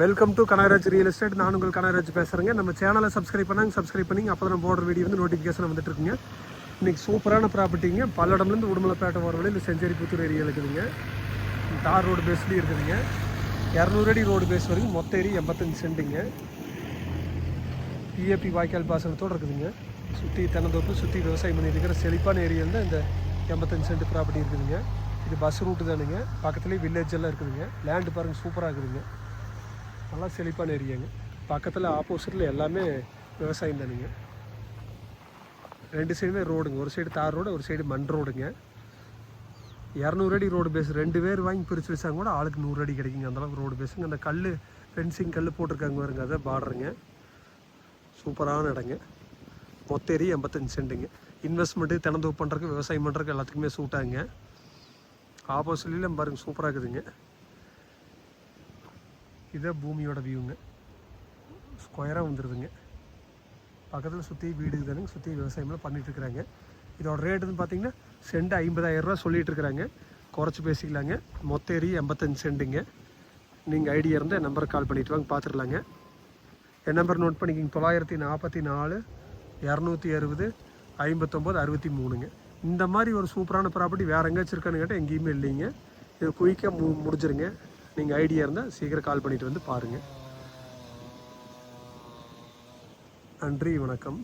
Welcome to Kanagaraj real estate. நான் உங்கள் கனகராஜ் பேசுகிறேங்க. நம்ம சேனலை சப்ஸ்கிரைப் பண்ணிங்க அப்போ தான் போடுற வீடியோ வந்து நோட்டிஃபிகேஷன் வந்துட்டு இருக்குங்க. இன்றைக்கி சூப்பரான ப்ராப்பர்ட்டிங்க. பல்லடம்லேருந்து உடுமலைப்பேட்டை போகிற வழி இந்த செஞ்சேரி புத்தூர் ஏரியா இருக்குதுங்க. தார் ரோடு பேஸ்லேயும் இருக்குதுங்க. 200 அடி ரோடு பேஸ் வரைக்கும் மொத்த ஏரி 85 சென்ட்டுங்க. பிஏபி வாய்க்கால் பாசனத்தோடு இருக்குதுங்க. சுற்றி தென்னந்தோப்பு, சுற்றி விவசாயம் பண்ணிட்டு இருக்கிற செழிப்பான ஏரியாவில் தான் இந்த 85 சென்ட் ப்ராப்பர்ட்டி இருக்குதுங்க. இது பஸ் ரூட்டு தானுங்க. பக்கத்துலேயே வில்லேஜ் எல்லாம் இருக்குதுங்க. லேண்டு பாருங்கள், சூப்பராக இருக்குதுங்க. நல்லா செழிப்பான ஏரியாங்க. பக்கத்தில் ஆப்போசிட்டில் எல்லாமே விவசாயம் தானுங்க. 2 சைடுமே ரோடுங்க. ஒரு சைடு தார் ரோடு, ஒரு சைடு மண் ரோடுங்க. 200 அடி ரோடு பேஸ். 2 பேர் வாங்கி பிரித்து வச்சாங்க கூட ஆளுக்கு 100 அடி கிடைக்குங்க. அந்தளவுக்கு ரோடு பேஸுங்க. அந்த கல் ஃபென்சிங் கல் போட்டிருக்காங்க பாருங்க, அதை பார்டருங்க. சூப்பரான இடங்க. மொத்த ஏரி 85 சென்ட்டுங்க. இன்வெஸ்ட்மெண்ட்டு, தென்னந்தோப்பு பண்ணுறதுக்கு, விவசாயம் பண்ணுறதுக்கு எல்லாத்துக்குமே சூட்டாங்க. ஆப்போசிட்லாம் பாருங்கள், சூப்பராக இருக்குதுங்க. இதான் பூமியோட வியூங்க. ஸ்கொயராக வந்துடுதுங்க. பக்கத்தில் சுற்றி வீடு தானுங்க. சுற்றி விவசாயம்லாம் பண்ணிகிட்ருக்குறாங்க. இதோட ரேட்டுன்னு பார்த்தீங்கன்னா சென்ட் 50,000 ரூபா சொல்லிகிட்டு இருக்கிறாங்க. குறைச்சி பேசிக்கலாங்க. மொத்த ஏரி 85 சென்ட்டுங்க. நீங்கள் ஐடியா இருந்தால் என் நம்பருக்கு கால் பண்ணிவிட்டு வாங்க, பார்த்துடலாங்க. என் நம்பர் நோட் பண்ணிக்கிங்க. 944 260 59 63ங்க. இந்த மாதிரி ஒரு சூப்பரான ப்ராப்பர்ட்டி வேறு எங்கேயாச்சும் இருக்கான்னு கேட்டால் எங்கேயுமே இல்லைங்க. இது குயிக்காக முடிஞ்சிருங்க. நீங்கள் ஐடியா இருந்தால் சீக்கிரம் கால் பண்ணிவிட்டு வந்து பாருங்கள். நன்றி, வணக்கம்.